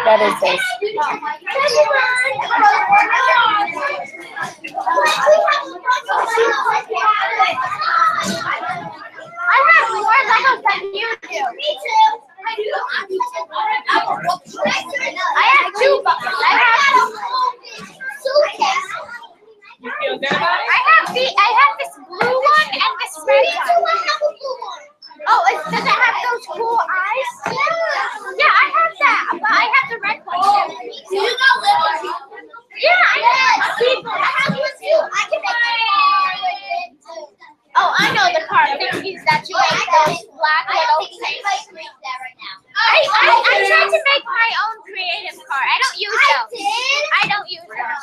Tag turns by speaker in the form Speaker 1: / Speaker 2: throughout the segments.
Speaker 1: That is this.
Speaker 2: I have more Legos than you do. Me too. I have 2 buckets. I have suitcase.
Speaker 1: You feel good about it?
Speaker 2: I have this blue one and this red one. Oh, does it have those cool eyes? Yeah, I have that, but I have the red one too. You got little people. Yeah, I have people. I have you too. I can make it. Oh, I know the car thingies that you make those black little things. I tried to make my own creative car. I don't use those. I don't use those.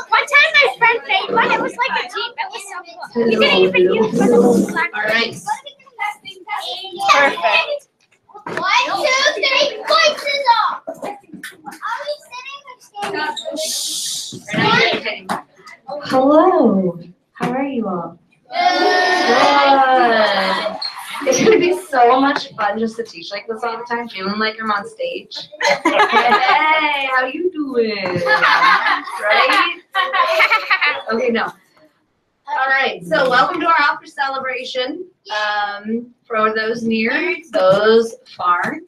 Speaker 2: One time my friend made one. It was like a Jeep. It was so cool. We didn't even use one of those black things.
Speaker 1: Perfect.
Speaker 2: 1, 2, 3, voices off. Are we sitting or standing?
Speaker 3: Hello. How are you all? Good. It's gonna be so much fun just to teach like this all the time, feeling like I'm on stage. Hey, how you doing? Right? Okay, no. All right, so welcome to our Alpha celebration. For those near, those far,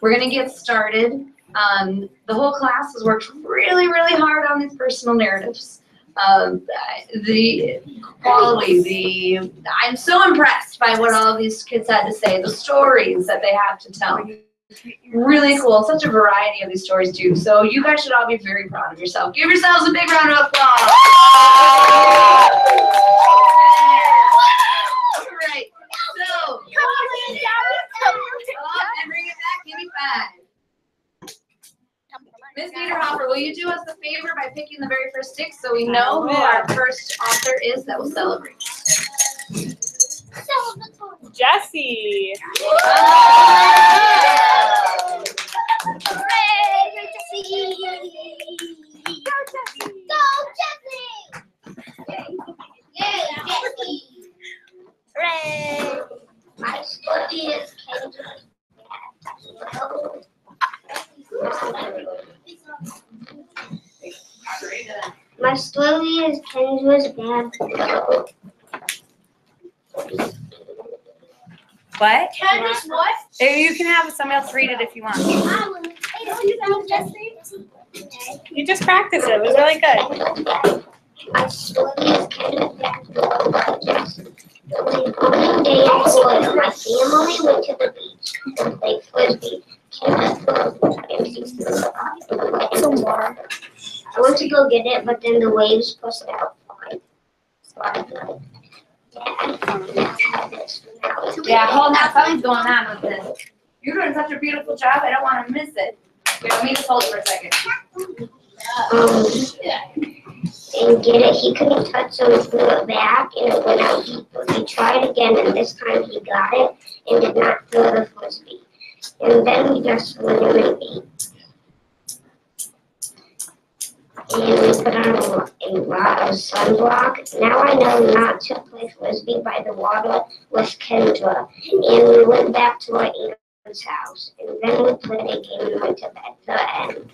Speaker 3: we're gonna get started. The whole class has worked really, really hard on these personal narratives. The quality, I'm so impressed by what all of these kids had to say, the stories that they have to tell. Really cool, such a variety of these stories too. So you guys should all be very proud of yourself. Give yourselves a big round of applause. All right, so, and bring it back, give me 5. Miss Niederhofer, will you do us the favor by picking the very first stick so we know who our first author is that will celebrate?
Speaker 1: Jessie.
Speaker 2: Hooray, Jessie! Go, Jessie! Go, Jessie! Yeah, Jessie! Hooray! My story is Kenji was bad.
Speaker 1: What?
Speaker 2: Kenji's what?
Speaker 1: You can have somebody else read it if you want. You just practiced it. It was really good.
Speaker 2: My story is Kenji's bad. One day in Florida, my family went to the beach and played frisbee. Some water. I went to go get it, but then the waves pushed it out fine. So I was like,
Speaker 3: Yeah, hold on, something's going on with this. You're doing such a beautiful job, I don't want to miss it. Here, let me just hold it for a second.
Speaker 2: And get it, he couldn't touch, so he threw it back, and it went out. He tried again, and this time he got it, and did not throw the frisbee. And then we just went in and ate. And we put on a lot of sunblock. Now I know not to play frisbee by the water with Kendra. And we went back to our aunt's house. And then we played a game and went to bed. The end.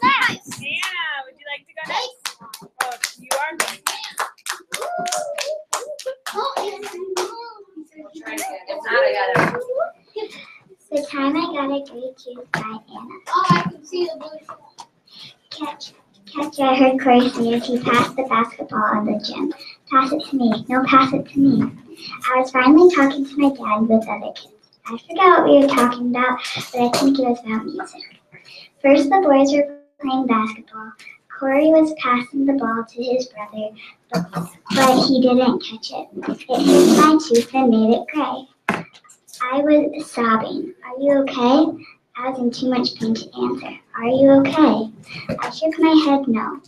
Speaker 1: Nice. Anna, would you like to go next? Oh, you are going.
Speaker 3: If not, I got it.
Speaker 2: The time I got a grade 2 by Anna. Oh, I can see the blue. Catch, I heard Corey say as he passed the basketball in the gym. Pass it to me. No, pass it to me. I was finally talking to my dad with other kids. I forgot what we were talking about, but I think it was about music. First, the boys were playing basketball. Corey was passing the ball to his brother, but he didn't catch it. It hit my tooth and made it gray. I was sobbing. Are you okay? I was in too much pain to answer. Are you okay? I shook my head no.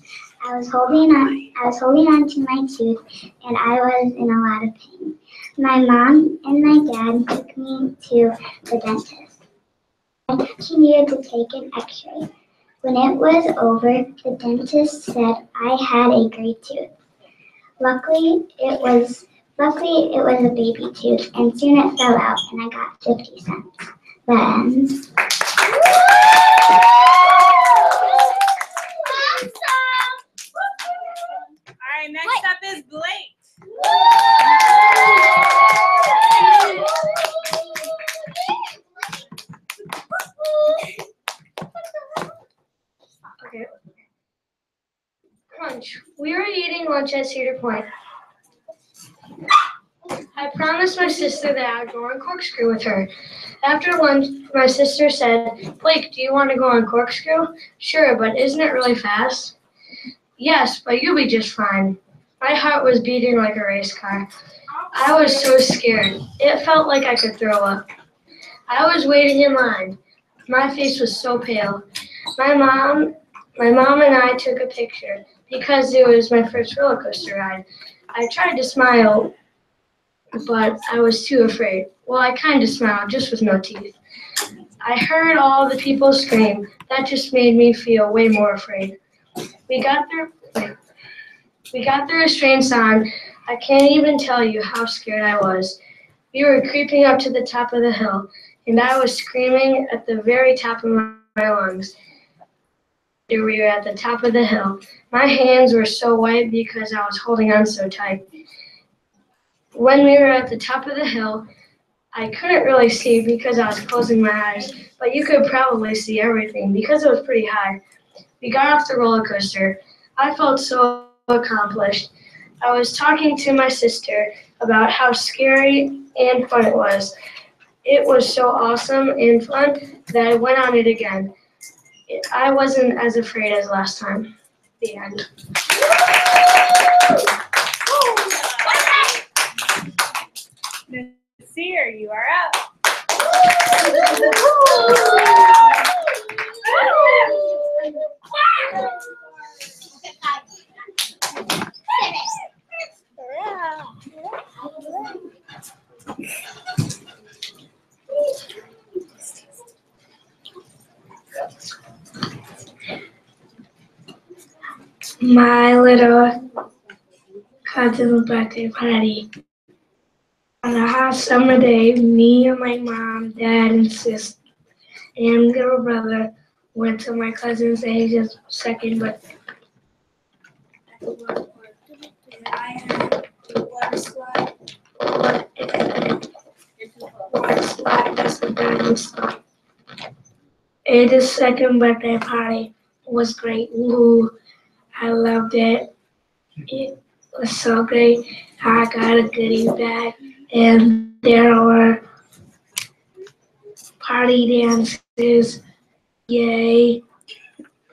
Speaker 2: I was holding on to my tooth, and I was in a lot of pain. My mom and my dad took me to the dentist. She needed to take an x-ray. When it was over, the dentist said I had a gray tooth. Luckily, it was a baby tooth, and soon it fell out, and I got 50 cents. The end.
Speaker 1: All right, next up is Blake.
Speaker 4: Okay. Crunch. We were eating lunch at Cedar Point. I promised my sister that I would go on corkscrew with her. After lunch, my sister said, "Blake, do you want to go on corkscrew?" "Sure, but isn't it really fast?" "Yes, but you'll be just fine." My heart was beating like a race car. I was so scared. It felt like I could throw up. I was waiting in line. My face was so pale. My mom and I took a picture because it was my first roller coaster ride. I tried to smile, but I was too afraid. Well, I kind of smiled, just with no teeth. I heard all the people scream. That just made me feel way more afraid. We got the restraints on. I can't even tell you how scared I was. We were creeping up to the top of the hill, and I was screaming at the very top of my lungs. We were at the top of the hill. My hands were so white because I was holding on so tight. When we were at the top of the hill, I couldn't really see because I was closing my eyes, but you could probably see everything because it was pretty high. We got off the roller coaster. I felt so accomplished. I was talking to my sister about how scary and fun it was. It was so awesome and fun that I went on it again. I wasn't as afraid as last time. The end.
Speaker 1: Nasir, you are up.
Speaker 4: My little cousin's birthday party. On a hot summer day, me and my mom, dad, and sister and little brother went to my cousin's Asia's second birthday. Ada's second birthday party was great. Woo! I loved it. It was so great. I got a goodie bag, and there were party dances. Yay!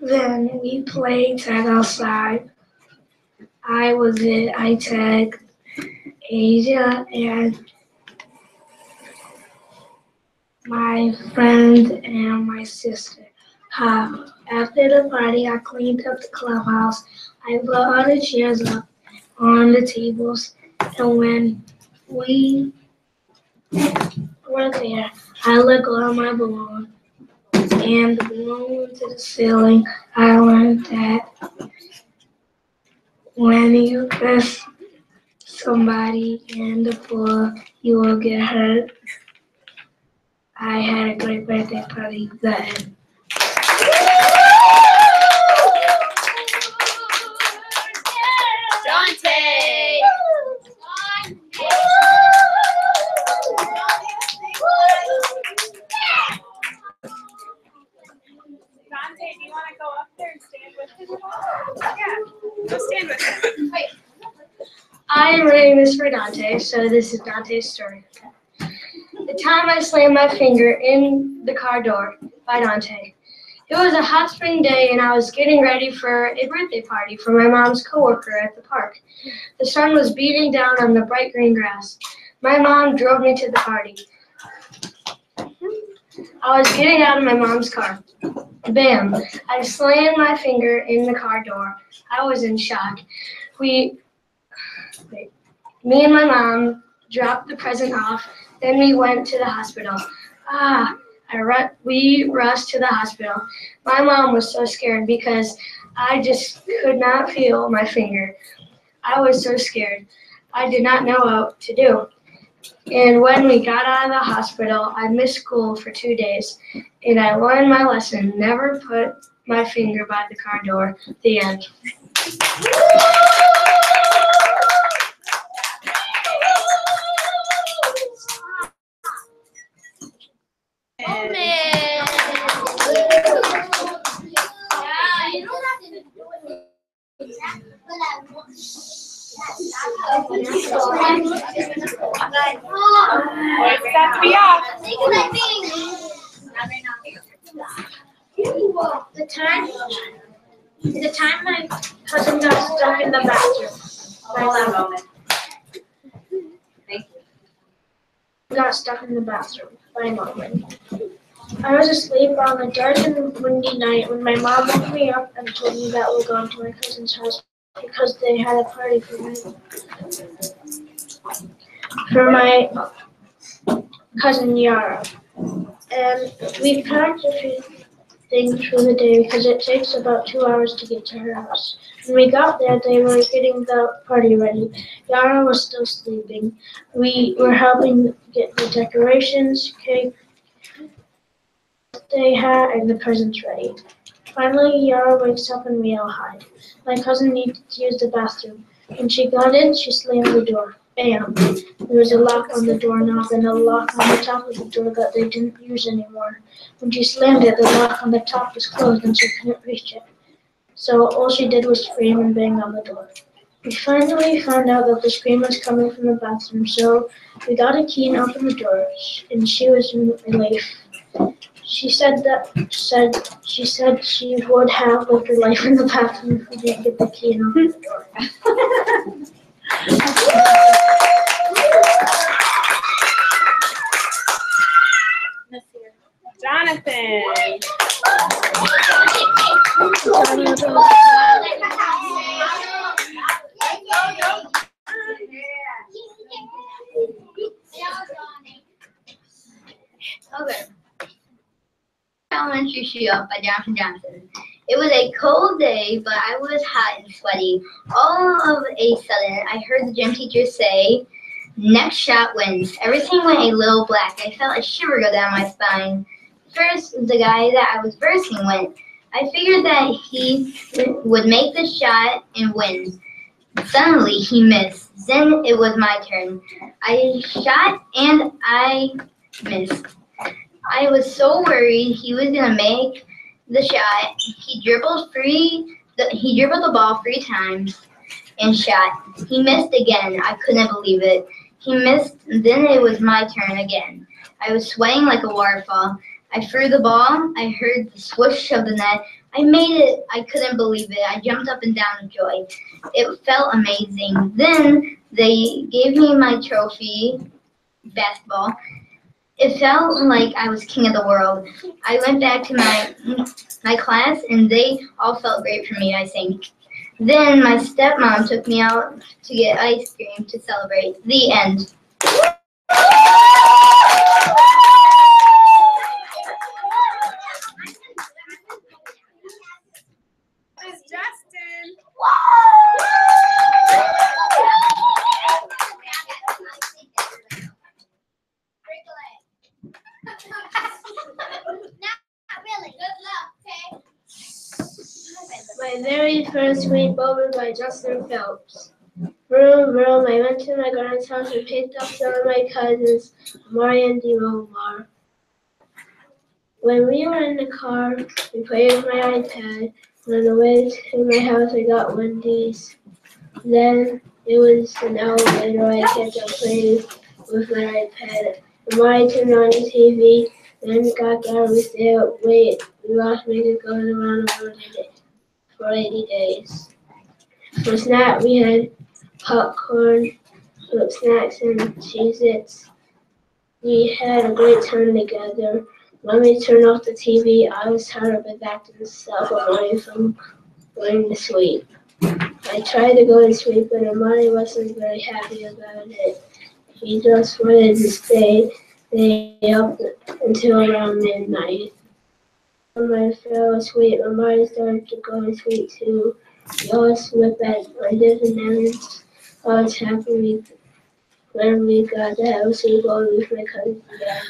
Speaker 4: Then we played tag outside. I tagged Asia and my friend and my sister. After the party, I cleaned up the clubhouse. I put all the chairs up on the tables, and when we were there, I let go of my balloon, and the balloon went to the ceiling. I learned that when you press somebody in the pool, you will get hurt. I had a great birthday party then.
Speaker 1: Dante. Dante, do you want to go up there and stand with him? Yeah, go stand with him.
Speaker 4: Hi, my name is Dante, so this is Dante's story. The time I slammed my finger in the car door by Dante. It was a hot spring day, and I was getting ready for a birthday party for my mom's coworker at the park. The sun was beating down on the bright green grass. My mom drove me to the party. I was getting out of my mom's car. Bam! I slammed my finger in the car door. I was in shock. Me and my mom dropped the present off. Then we went to the hospital. We rushed to the hospital. My mom was so scared because I just could not feel my finger. I was so scared. I did not know what to do. And when we got out of the hospital, I missed school for 2 days. And I learned my lesson, never put my finger by the car door. The end.
Speaker 1: It's got to be off.
Speaker 5: The time my cousin got stuck in the bathroom.
Speaker 3: Hold on a moment. Thank you.
Speaker 5: Got stuck in the bathroom by moment. I was asleep on a dark and windy night when my mom woke me up and told me that we're going to my cousin's house because they had a party for my cousin Yara. And we packed a few things for the day because it takes about 2 hours to get to her house. When we got there, they were getting the party ready. Yara was still sleeping. We were helping get the decorations, cake, birthday hat, and the presents ready. Finally, Yara wakes up and we all hide. My cousin needed to use the bathroom. When she got in, she slammed the door. Bam! There was a lock on the doorknob and a lock on the top of the door that they didn't use anymore. When she slammed it, the lock on the top was closed and she couldn't reach it. So all she did was scream and bang on the door. We finally found out that the scream was coming from the bathroom, so we got a key and opened the door, and she was in relief. She said she would have lived her life in the bathroom if we didn't get the key and open the door.
Speaker 1: Jonathan.
Speaker 2: Okay. Elementary Shoe Up by Jonathan Johnson. It was a cold day, but I was hot and sweaty. All of a sudden, I heard the gym teacher say, "Next shot wins." Everything went a little black. I felt a shiver go down my spine. First, the guy that I was versing went. I figured that he would make the shot and win. Suddenly, he missed. Then it was my turn. I shot and I missed. I was so worried he was gonna make the shot. He dribbled the ball 3 times and shot. He missed again. I couldn't believe it. He missed. Then it was my turn again. I was sweating like a waterfall. I threw the ball. I heard the swoosh of the net. I made it. I couldn't believe it. I jumped up and down with joy. It felt amazing. Then they gave me my trophy, basketball. It felt like I was king of the world. I went back to my class, and they all felt great for me, I think. Then my stepmom took me out to get ice cream to celebrate. The end.
Speaker 1: Is Justin.
Speaker 5: My very first weight boulder by Justin Phelps. Vroom, vroom, I went to my grandma's house and picked up some of my cousins, Mari and Dimomar. When we were in the car, we played with my iPad, and on the way to my house, I got Wendy's. Then it was an hour later, I kept on playing with my iPad. Mari turned on the TV, then got down, we stayed up late. We watched music going around for 80 days. For snack, we had popcorn, fruit snacks, and Cheez-Its. We had a great time together. When we turned off the TV, I was tired of acting self-away from going to sleep. I tried to go to sleep, but Amari wasn't very happy about it. He just wanted to stay up until around midnight. When I fell asleep, my mind started to go to sleep too. We all slept at different ends. I was happy when we got the house to go with my cousin again.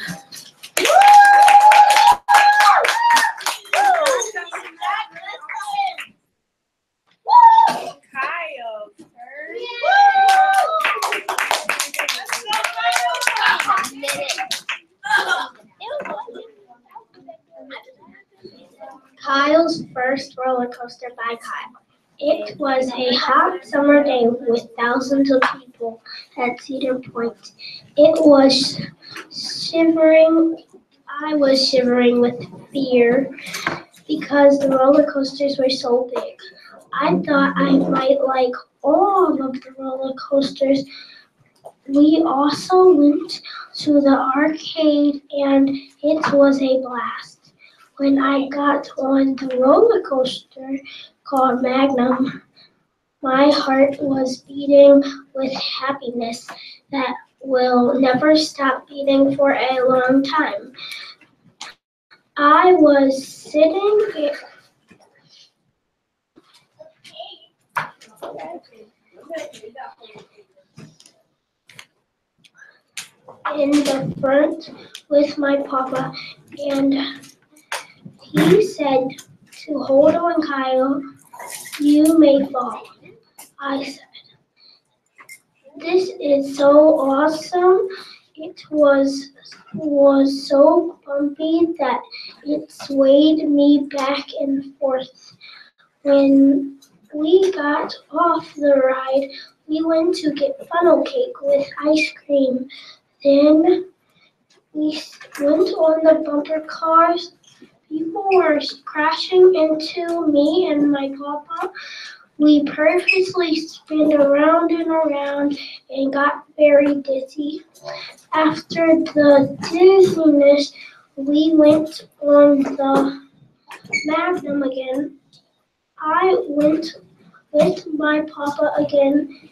Speaker 1: Kyle.
Speaker 5: Kyle's first roller coaster by Kyle. It was a hot summer day with thousands of people at Cedar Point. It was shivering. I was shivering with fear because the roller coasters were so big. I thought I might like all of the roller coasters. We also went to the arcade and it was a blast. When I got on the roller coaster called Magnum, my heart was beating with happiness that will never stop beating for a long time. I was sitting in the front with my papa, and he said to hold on, Kyle, you may fall. I said, this is so awesome. It was so bumpy that it swayed me back and forth. When we got off the ride, we went to get funnel cake with ice cream. Then we went on the bumper cars. People were crashing into me and my papa. We purposely spun around and around and got very dizzy. After the dizziness, we went on the Magnum again. I went with my papa again.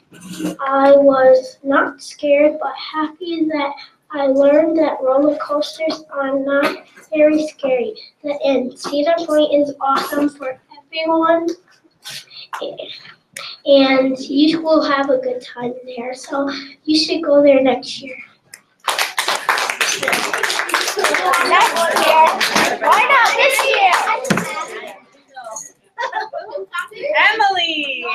Speaker 5: I was not scared but happy that I learned that roller coasters are not very scary. The end. Cedar Point is awesome for everyone, and you will have a good time there. So you should go there next year.
Speaker 2: Next year. Why not this year?
Speaker 1: Emily.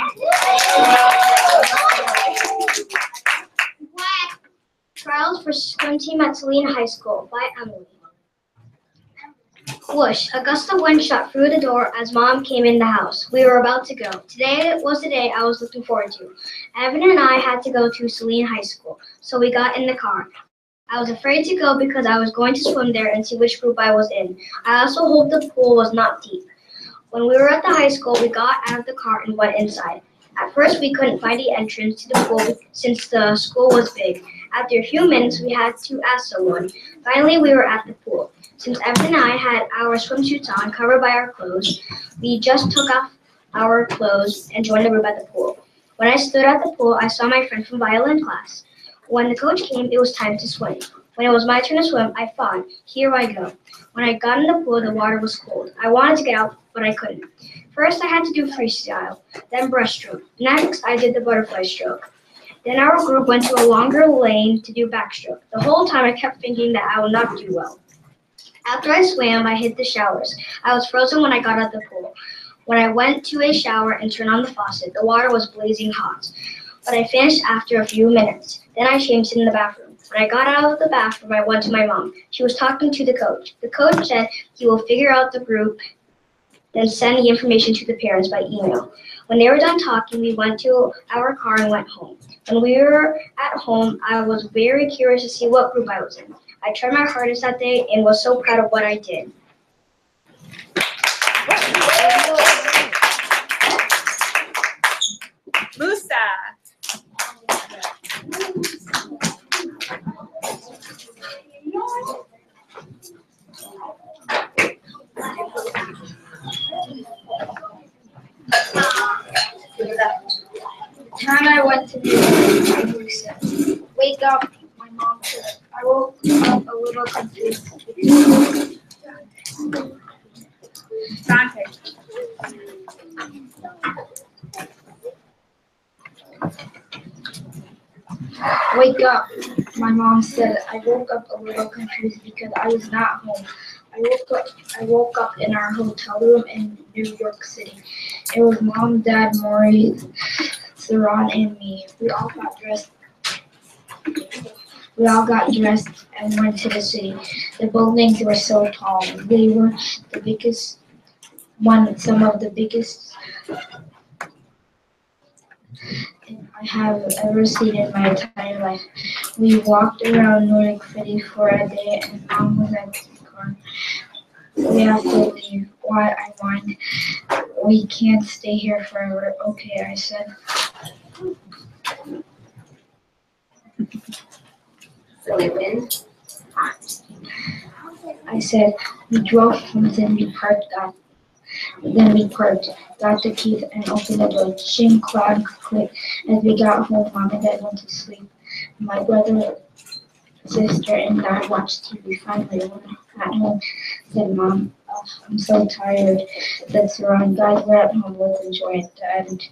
Speaker 4: Trials for Swim Team at Selena High School by Emily. Whoosh, a gust of wind shot through the door as Mom came in the house. We were about to go. Today was the day I was looking forward to. Evan and I had to go to Selena High School, so we got in the car. I was afraid to go because I was going to swim there and see which group I was in. I also hoped the pool was not deep. When we were at the high school, we got out of the car and went inside. At first, we couldn't find the entrance to the pool since the school was big. After a few minutes, we had to ask someone. Finally, we were at the pool. Since Evan and I had our swimsuits on, covered by our clothes, we just took off our clothes and joined the group at the pool. When I stood at the pool, I saw my friend from violin class. When the coach came, it was time to swim. When it was my turn to swim, I thought, here I go. When I got in the pool, the water was cold. I wanted to get out, but I couldn't. First, I had to do freestyle, then breaststroke. Next, I did the butterfly stroke. Then our group went to a longer lane to do backstroke. The whole time, I kept thinking that I would not do well. After I swam, I hit the showers. I was frozen when I got out of the pool. When I went to a shower and turned on the faucet, the water was blazing hot. But I finished after a few minutes. Then I changed in the bathroom. When I got out of the bathroom, I went to my mom. She was talking to the coach. The coach said he will figure out the group, then send the information to the parents by email. When they were done talking, we went to our car and went home. When we were at home, I was very curious to see what group I was in. I tried my hardest that day and was so proud of what I did.
Speaker 1: Musa.
Speaker 4: The time I went to the wake up, my
Speaker 3: I woke up a little confused.
Speaker 1: Dante.
Speaker 3: Wake up. My mom said. I woke up a little confused because I was not home. I woke up in our hotel room in New York City. It was Mom, Dad, Maury, Saran, and me. We all got dressed and went to the city. The buildings were so tall. They were the biggest some of the biggest I have ever seen in my entire life. We walked around New York City for a day and Mom was at the car. We have to leave. Why? I whined. We can't stay here forever. Okay, I said.
Speaker 4: Silly wind.
Speaker 3: I said. We drove home, then we parked, got the keys, and opened the door. Ching, clang, click. As we got home, Mom and Dad went to sleep. My brother, sister, and I watched TV. Finally, when I got home, said, Mom, I'm so tired. That's wrong. Guys, we're at home. Let's enjoy it. The end.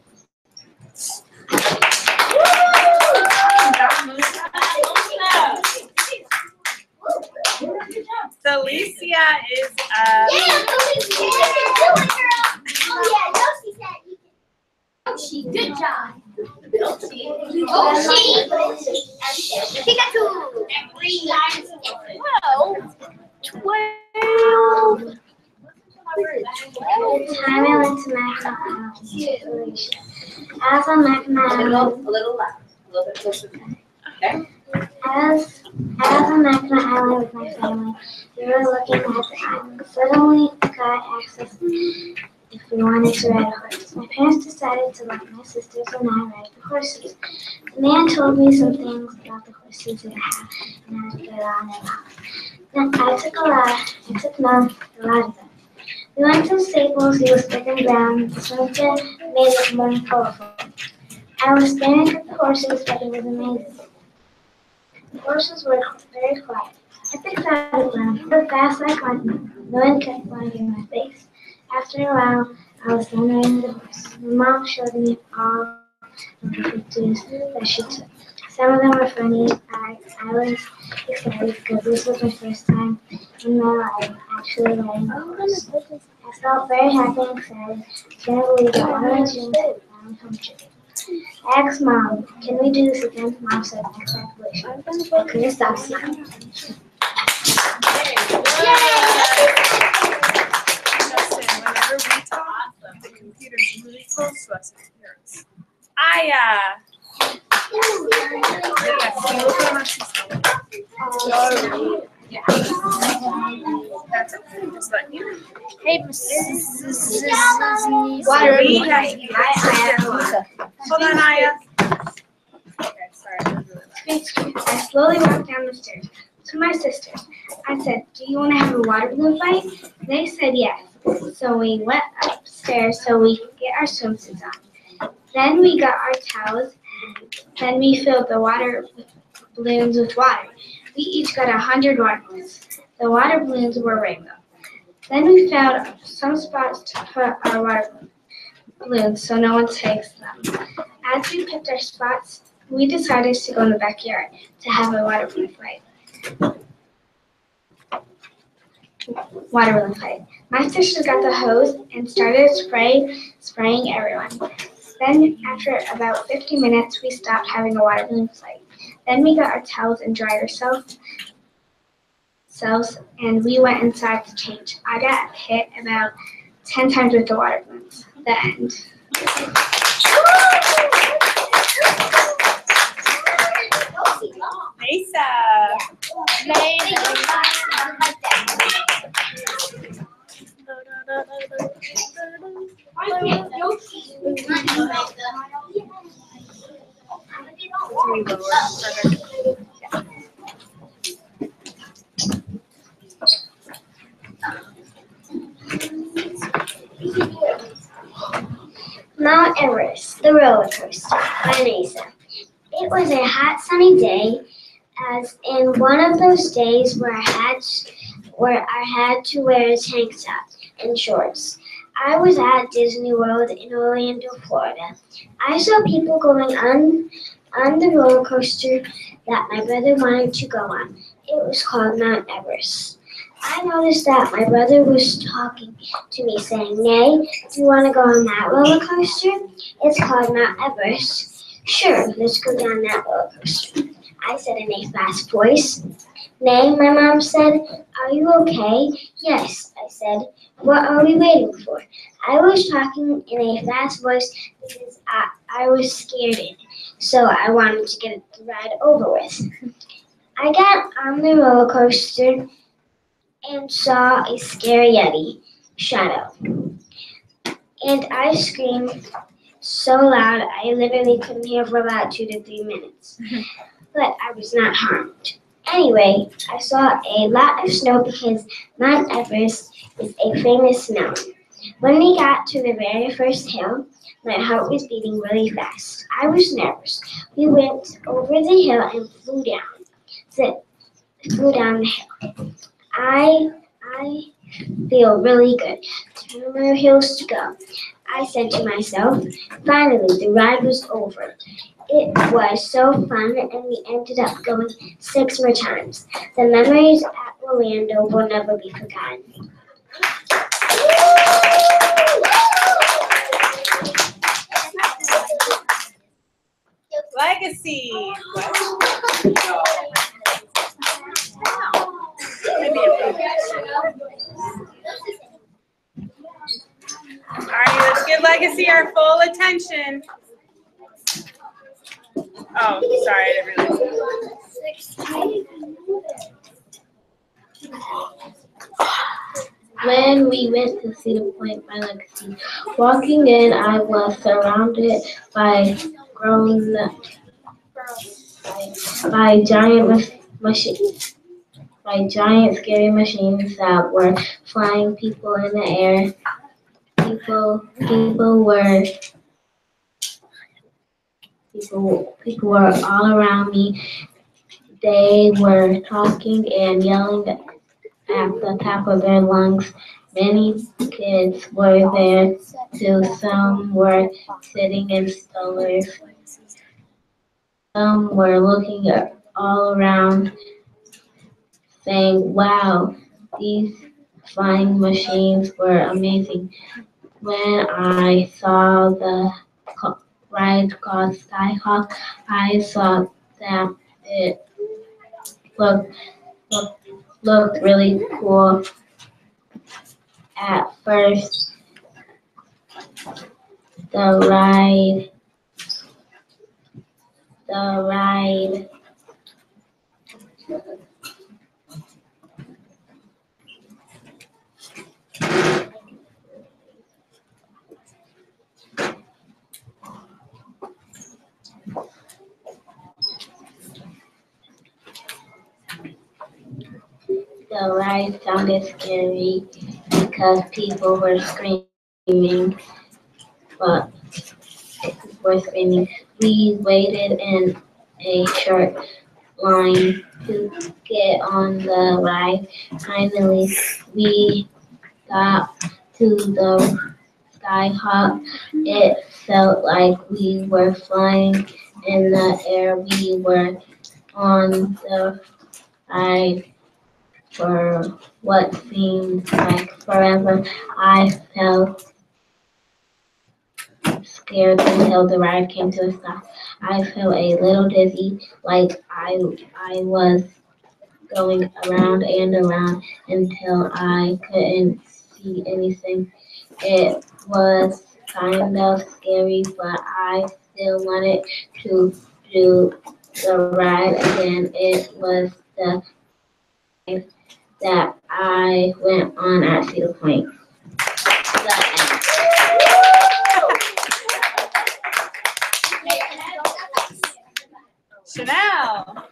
Speaker 1: Celicia is
Speaker 2: Good job. Pikachu. 12. The time I went to Mackinac Island. As I met my
Speaker 4: A little left. A little bit closer.
Speaker 2: As I met my island with my family, we were looking at the island. Suddenly, got access if we wanted to ride a horse. My parents decided to let my sisters and I ride the horses. The man told me some things about the horses and how to get on and off. Then I took note of a lot of them. We went to the stables. He was big and brown. The swimsuit made it more colorful. I was staring at the horses, but it was amazing. The horses were very quiet. I picked out a ground. How fast I went, the wind kept blowing in my face. After a while, I was done riding the horse. My mom showed me all of the pictures that she took. Some of them were funny. I was excited because this was my first time in my life actually riding a horse. I felt very happy and excited. I can't believe that one of my dreams had finally come true. I asked Mom, can we do this again? Mom said, congratulations. I couldn't stop smiling.
Speaker 1: Justin, whenever we talk, the computer's really close to us. It hurts. That's okay. Just let you.
Speaker 5: Hey,
Speaker 1: Water. Hold on, Aya. Okay, sorry.
Speaker 2: I slowly walked down the stairs to my sisters. I said, do you want to have a water balloon fight? They said yes. So we went upstairs so we could get our swimsuits on. Then we got our towels. Then we filled the water balloons with water. We each got 100 water balloons. The water balloons were rainbow. Then we found some spots to put our water balloons so no one takes them. As we picked our spots, we decided to go in the backyard to have a water balloon fight. My sister got the hose and started spraying everyone. Then, after about 50 minutes, we stopped having a water balloon fight. Then we got our towels and dried ourselves, and we went inside to change. I got hit about 10 times with the water balloons. The end.
Speaker 1: Mesa.
Speaker 2: Mount Everest, the roller coaster by Mesa. It was a hot, sunny day, as in one of those days where I had to wear a tank top and shorts. I was at Disney World in Orlando, Florida. I saw people going on the roller coaster that my brother wanted to go on. It was called Mount Everest. I noticed that my brother was talking to me saying, "Nay, do you want to go on that roller coaster? It's called Mount Everest." "Sure, let's go down that roller coaster," I said in a fast voice. "Nay," my mom said, "are you okay?" "Yes," I said. "What are we waiting for?" I was talking in a fast voice because I was scared, so I wanted to get the ride over with. I got on the roller coaster and saw a scary Yeti shadow, and I screamed so loud I literally couldn't hear for about 2 to 3 minutes. But I was not harmed. Anyway, I saw a lot of snow because Mount Everest is a famous mountain. When we got to the very first hill, my heart was beating really fast. I was nervous. We went over the hill and flew down the hill. I feel really good. 2 more hills to go. I said to myself. Finally, the ride was over. It was so fun, and we ended up going 6 more times. The memories at Orlando will never be forgotten.
Speaker 1: Legacy. All right, let's give Legacy our full attention. Oh, sorry, I didn't realize.
Speaker 5: When we went to Cedar Point by Legacy, walking in, I was surrounded by by giant scary machines that were flying people in the air. People were all around me. They were talking and yelling at the top of their lungs. Many kids were there too. Some were sitting in strollers. Some were looking all around, saying, "Wow, these flying machines were amazing." When I saw the ride called Skyhawk, I saw that it looked, looked, looked really cool. At first, the ride sounded scary because people were screaming, but we waited in a short line to get on the ride. Finally, we got to the Skyhawk. It felt like we were flying in the air. We were on the ride for what seemed like forever. I felt scared until the ride came to a stop. I felt a little dizzy, like I was going around and around until I couldn't see anything. It was kind of scary, but I still wanted to do the ride again. It was the ride that I went on at Cedar Point.
Speaker 1: Chanel.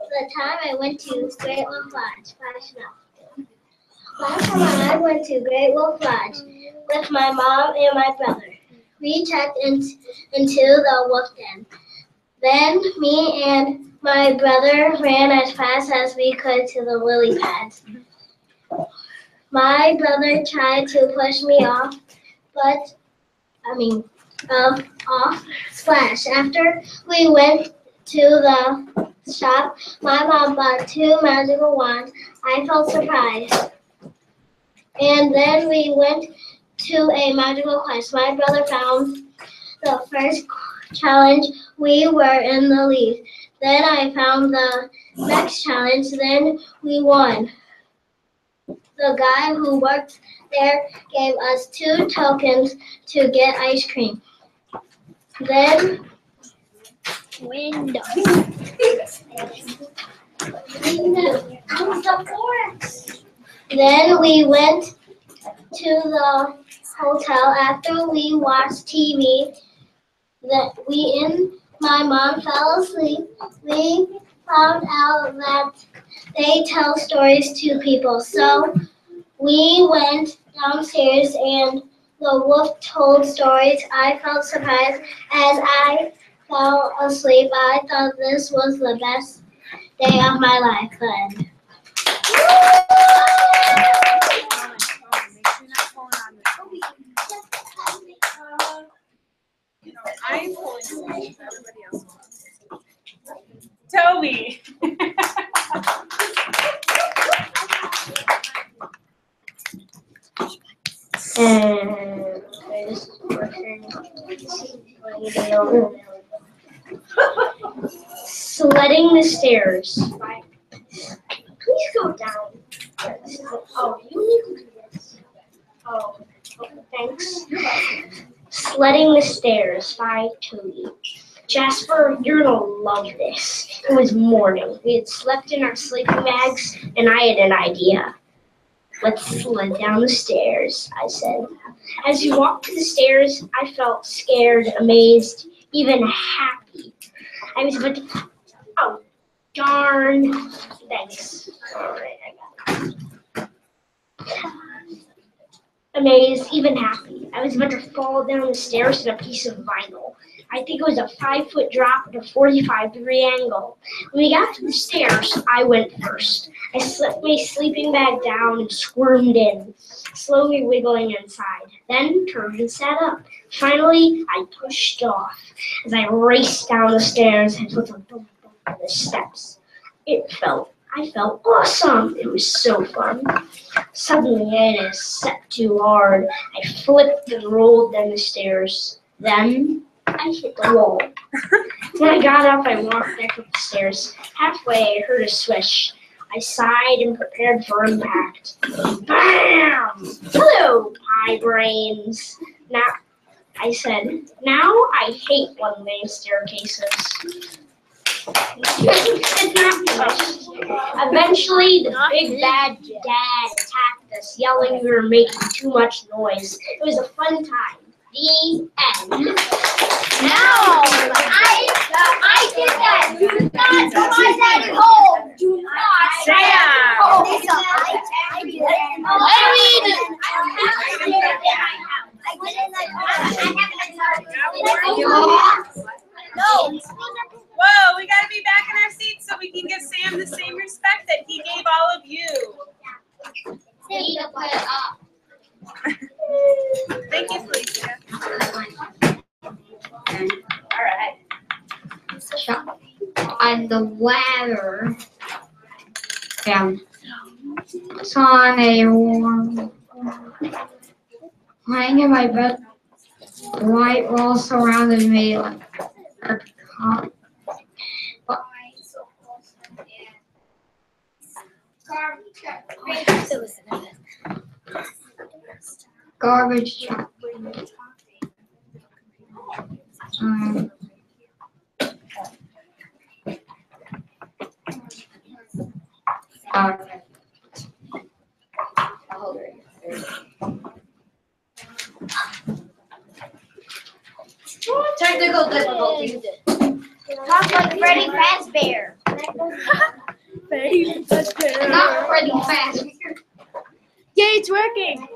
Speaker 2: The time I went to Great One Lodge, Flashing Up.
Speaker 5: Last summer I went to Great Wolf Lodge with my mom and my brother. We checked into the wolf den. Then me and my brother ran as fast as we could to the lily pads. My brother tried to push me off, off splash. After we went to the shop, my mom bought 2 magical wands. I felt surprised. And then we went to a magical quest. My brother found the first challenge. We were in the lead. Then I found the next challenge. Then we won. The guy who worked there gave us 2 tokens to get ice cream. Then
Speaker 2: Window.
Speaker 5: Then we went to the hotel after we watched TV. My mom fell asleep. We found out that they tell stories to people. So we went downstairs and the wolf told stories. I felt surprised as I fell asleep. I thought this was the best day of my life then.
Speaker 1: I'm pulling everybody else. Toby.
Speaker 4: This is working. Sledding the stairs. Please go down. Oh, you need to do this. Oh, okay, thanks. Sledding the stairs by Toby. Jasper, you're gonna love this. It was morning. We had slept in our sleeping bags, and I had an idea. Let's sled down the stairs, I said. As we walked to the stairs, I felt scared, amazed, even happy. I was about to... Oh, darn. Thanks. All right, I got it. Amazed, even happy. I was about to fall down the stairs in a piece of vinyl. I think it was a 5-foot drop at a 45-degree angle. When we got to the stairs, I went first. I slipped my sleeping bag down and squirmed in, slowly wiggling inside. Then turned and sat up. Finally, I pushed off. As I raced down the stairs, I felt a bump on the steps. I felt awesome. It was so fun. Suddenly, I had a step too hard. I flipped and rolled down the stairs. Then I hit the wall. When I got up, I walked back up the stairs. Halfway, I heard a swish. I sighed and prepared for impact. Bam! Hello, pie brains. Now, I said, now I hate one-way staircases. It's not finished. Eventually, the big bad dad attacked us, yelling we were making too much noise. It was a fun time. The end.
Speaker 2: No! I did that! Do not go my dad home! Do not!
Speaker 1: Sam!
Speaker 2: I did it! No!
Speaker 1: Whoa, we gotta be back in our seats so we can give Sam the same respect that he gave all of you. Thank you, Felicia. All right.
Speaker 3: On the weather. It's on a warm. Lying in my bed, white walls surrounded me like a garbage truck.
Speaker 2: Technical difficulties. Talk like Freddy Fazbear.
Speaker 3: Not Freddy Fazbear.
Speaker 1: Yay, it's working.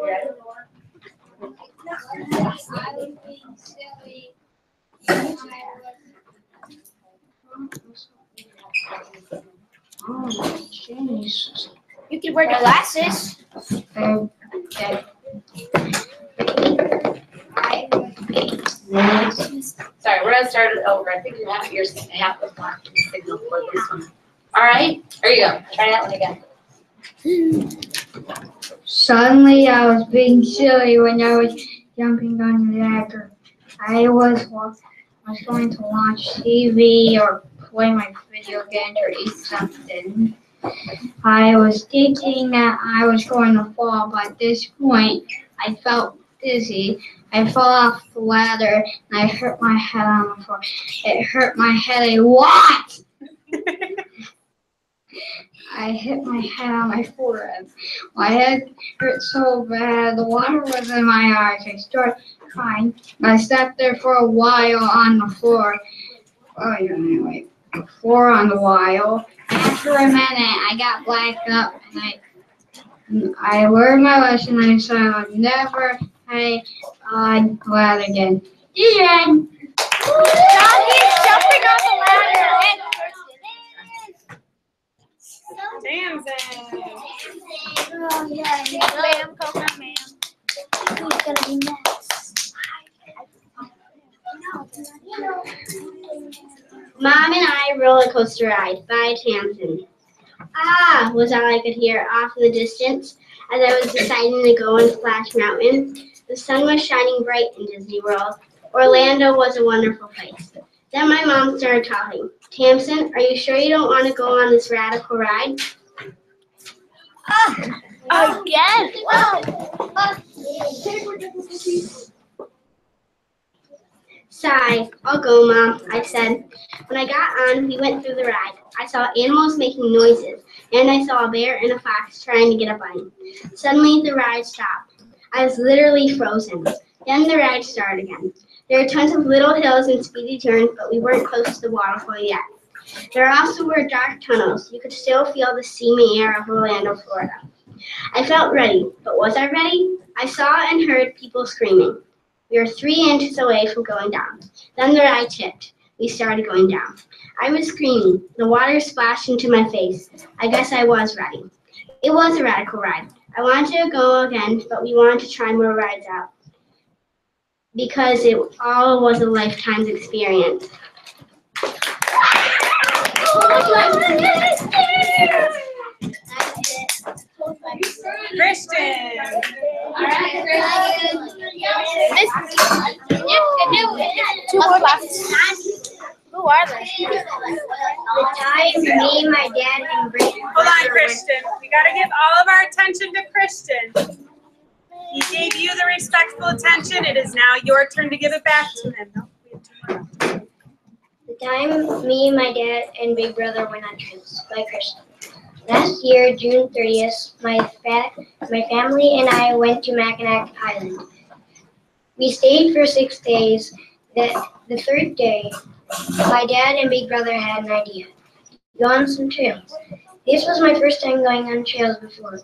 Speaker 3: Oh, jeez.
Speaker 1: You can wear your glasses.
Speaker 3: Okay. Sorry, we're gonna start it over. I think you have your half of black signal for this one. All right, there you go. Try that one again.
Speaker 6: Suddenly, I was being silly when I was jumping on the ladder. I was going to watch TV or play my video games or eat something. I was thinking that I was going to fall, but at this point, I felt dizzy. I fell off the ladder and I hurt my head on the floor. It hurt my head a lot. I hit my head on my forehead. My head hurt so bad. The water was in my eyes. I started crying. I sat there for a while on the floor. Oh, yeah, anyway, for on the while. After a minute, I got blacked up and I learned my lesson. I said I would never hang on the ladder again. The end.
Speaker 1: Doggy's jumping on the ladder. Dancing.
Speaker 2: Oh, yeah.
Speaker 1: Ma'am, coconut ma'am.
Speaker 2: Who's gonna be next?
Speaker 5: Mom and I roller coaster ride by Tamsin. Ah, was all I could hear off in the distance as I was deciding to go on Splash Mountain. The sun was shining bright in Disney World. Orlando was a wonderful place. Then my mom started talking. Tamsin, are you sure you don't want to go on this radical ride?
Speaker 1: Again?
Speaker 5: Sigh, I'll go, Mom, I said. When I got on, we went through the ride. I saw animals making noises, and I saw a bear and a fox trying to get a bunny. Suddenly, the ride stopped. I was literally frozen. Then the ride started again. There were tons of little hills and speedy turns, but we weren't close to the waterfall yet. There also were dark tunnels. You could still feel the steamy air of Orlando, Florida. I felt ready, but was I ready? I saw and heard people screaming. We were 3 inches away from going down. Then the ride tipped. We started going down. I was screaming. The water splashed into my face. I guess I was ready. It was a radical ride. I wanted to go again, but we wanted to try more rides out because it all was a lifetime's experience.
Speaker 1: Christian.
Speaker 2: All right,
Speaker 1: Two more left. Who are they?
Speaker 2: The time me, my dad, and Brandon.
Speaker 1: Hold on, Christian. We gotta give all of our attention to Christian. He gave you the respectful attention. It is now your turn to give it back to him. No, we have 2 more left.
Speaker 2: The time me, my dad, and big brother went on trips by Christian. Last year, June 30th, my family and I went to Mackinac Island. We stayed for 6 days. The third day, my dad and big brother had an idea. Go on some trails. This was my first time going on trails before.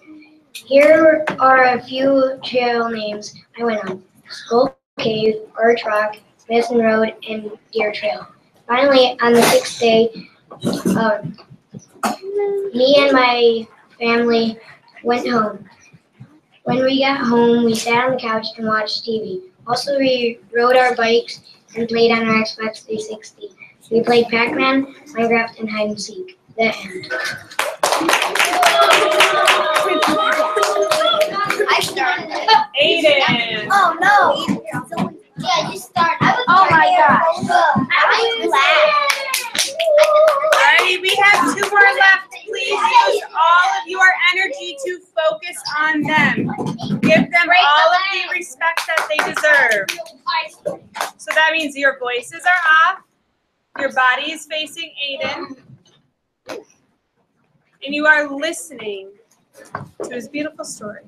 Speaker 2: Here are a few trail names I went on. Skull Cave, Birch Rock, Mason Road, and Deer Trail. Finally, on the 6th day, me and my family went home. When we got home, we sat on the couch and watched TV. Also, we rode our bikes and played on our Xbox 360. We played Pac-Man, Minecraft, and hide and seek. The end. I started.
Speaker 1: Aiden.
Speaker 2: Oh no! Yeah, you started.
Speaker 1: Oh my gosh.
Speaker 2: I was glad.
Speaker 1: Alrighty, we have 2 more left. Please use all of your energy to focus on them. Give them all of the respect that they deserve. So that means your voices are off, your body is facing Aiden, and you are listening to his beautiful story.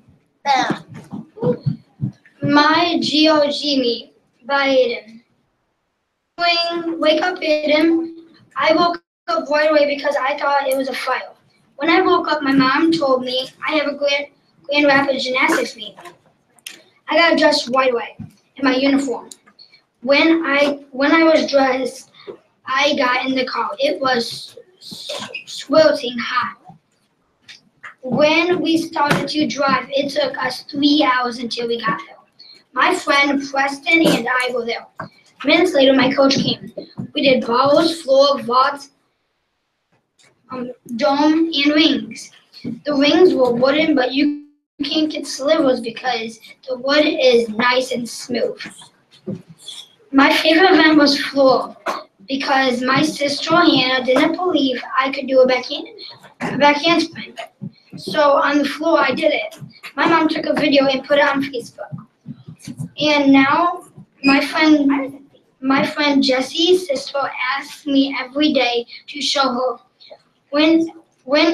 Speaker 6: My GOG meet by Aiden. Wake up, Aiden. I woke up right away because I thought it was a file. When I woke up, my mom told me I have a we ended up at a gymnastics meet. I got dressed right away in my uniform. When I was dressed, I got in the car. It was sweltering hot. When we started to drive, it took us 3 hours until we got there. My friend Preston and I were there. Minutes later, my coach came. We did balls, floor, vaults, dome, and rings. The rings were wooden, but you can't get slivers because the wood is nice and smooth. My favorite event was floor because my sister Hannah didn't believe I could do a backhand spin. So on the floor, I did it. My mom took a video and put it on Facebook. And now my friend Jessie's sister asks me every day to show her. When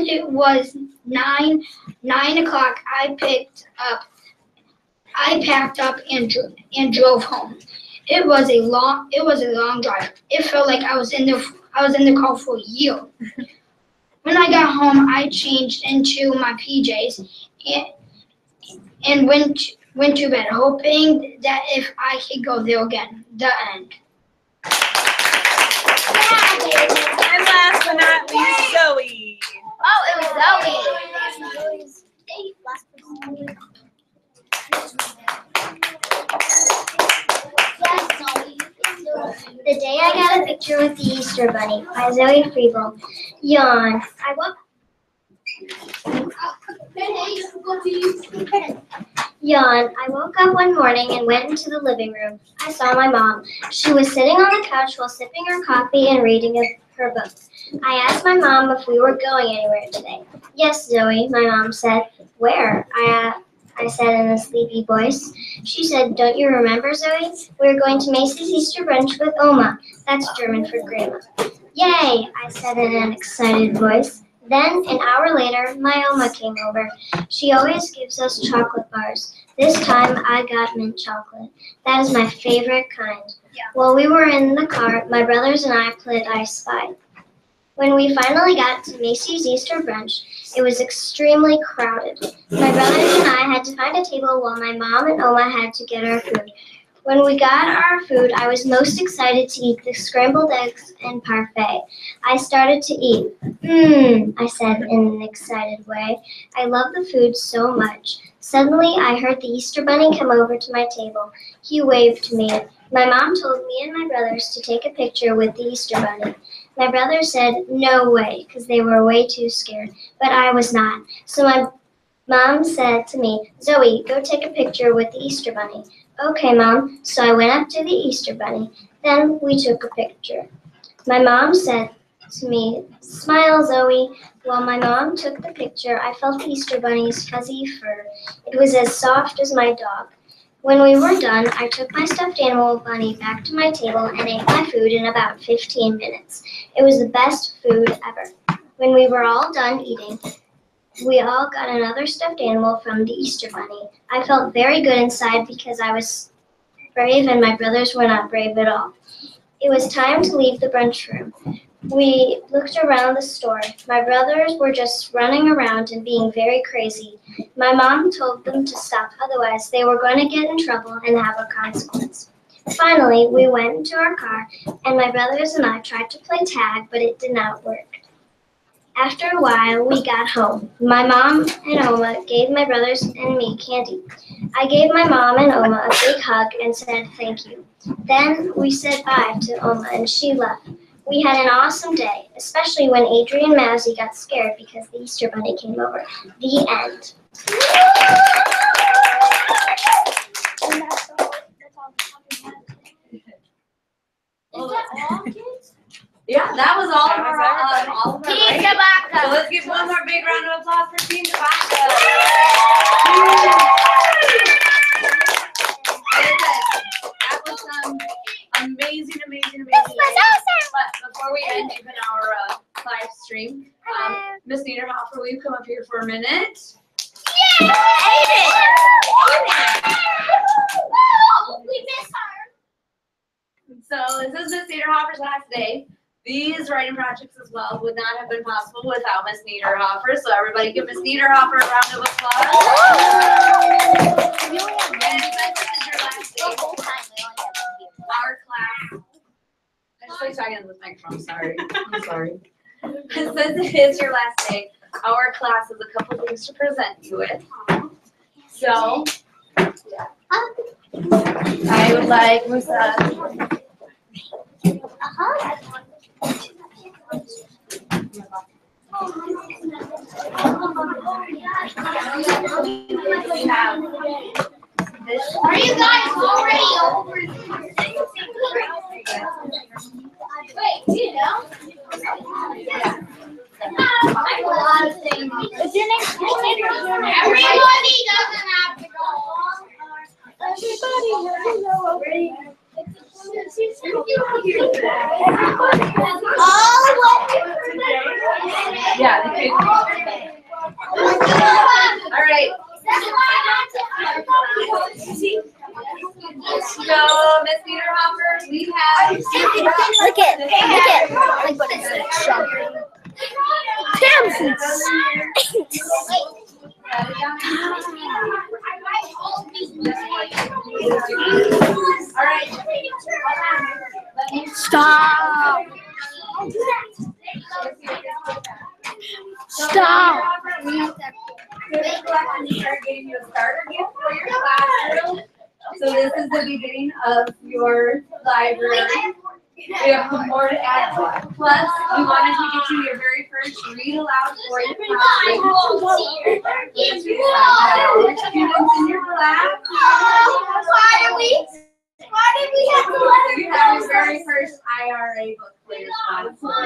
Speaker 6: it was 9 o'clock, I packed up and drove home. It was a long drive. It felt like I was in the car for a year. When I got home, I changed into my PJs and went to bed, hoping that if I could go there again. The end.
Speaker 1: And last but not least, Zoe.
Speaker 2: Oh, it was Zoe. The day I got a picture with the Easter Bunny by Zoe Friebel. Yawn. I woke up one morning and went into the living room. I saw my mom. She was sitting on the couch while sipping her coffee and reading her book. I asked my mom if we were going anywhere today. Yes, Zoe, my mom said. Where? I said in a sleepy voice. She said, don't you remember, Zoe? We're going to Macy's Easter brunch with Oma. That's German for Grandma. Yay, I said in an excited voice. Then, an hour later, my Oma came over. She always gives us chocolate bars. This time, I got mint chocolate. That is my favorite kind. While we were in the car, my brothers and I played I Spy. When we finally got to Macy's Easter brunch, it was extremely crowded. My brothers and I had to find a table while my mom and Oma had to get our food. When we got our food, I was most excited to eat the scrambled eggs and parfait. I started to eat. I said in an excited way. I love the food so much. Suddenly, I heard the Easter Bunny come over to my table. He waved to me. My mom told me and my brothers to take a picture with the Easter Bunny. My brothers said no way, because they were way too scared, but I was not. So my mom said to me, Zoe, go take a picture with the Easter Bunny. Okay, Mom. So I went up to the Easter Bunny. Then we took a picture. My mom said to me, smile, Zoe. While my mom took the picture, I felt the Easter Bunny's fuzzy fur. It was as soft as my dog. When we were done, I took my stuffed animal bunny back to my table and ate my food in about 15 minutes. It was the best food ever. When we were all done eating, we all got another stuffed animal from the Easter Bunny. I felt very good inside because I was brave and my brothers were not brave at all. It was time to leave the brunch room. We looked around the store. My brothers were just running around and being very crazy. My mom told them to stop, otherwise they were going to get in trouble and have a consequence. Finally, we went into our car, and my brothers and I tried to play tag, but it did not work. After a while, we got home. My mom and Oma gave my brothers and me candy. I gave my mom and Oma a big hug and said thank you. Then we said bye to Oma, and she left. We had an awesome day, especially when Adrian Mazzy got scared because the Easter Bunny came over. The end.
Speaker 3: Yeah, that was all of our
Speaker 2: Team
Speaker 3: writing.
Speaker 2: Tabaka.
Speaker 3: So let's give one more big round of applause for Team Tabaka. That was some amazing. But before we end even our live stream, Miss Niederhofer, will you come up here for a minute?
Speaker 2: We miss her.
Speaker 3: So this is Miss Niederhofer's last day. These writing projects as well would not have been possible without Miss Niederhofer. So everybody give Miss Niederhofer a round of applause. And since this is your last day, our class. I just like talking to this microphone. Sorry. I'm sorry. Since it is your last day, our class has a couple things to present you with. So I would like Musa.
Speaker 2: Are you guys already over? Wait, you know? Is your name? Everybody doesn't have to go.
Speaker 3: Yeah, the kids. All right. So, Miss Niederhofer, we have.
Speaker 2: Look at, like what it says, shopping.
Speaker 3: All right.
Speaker 2: Stop. Stop.
Speaker 3: This collection is getting you a starter gift for your classroom. So this is the beginning of your library. We have some more to add to it. Plus, we wanted to get you your very first read aloud for your classroom. Students in your class.
Speaker 2: Why did we have to let
Speaker 3: You have your very first IRA book for your class.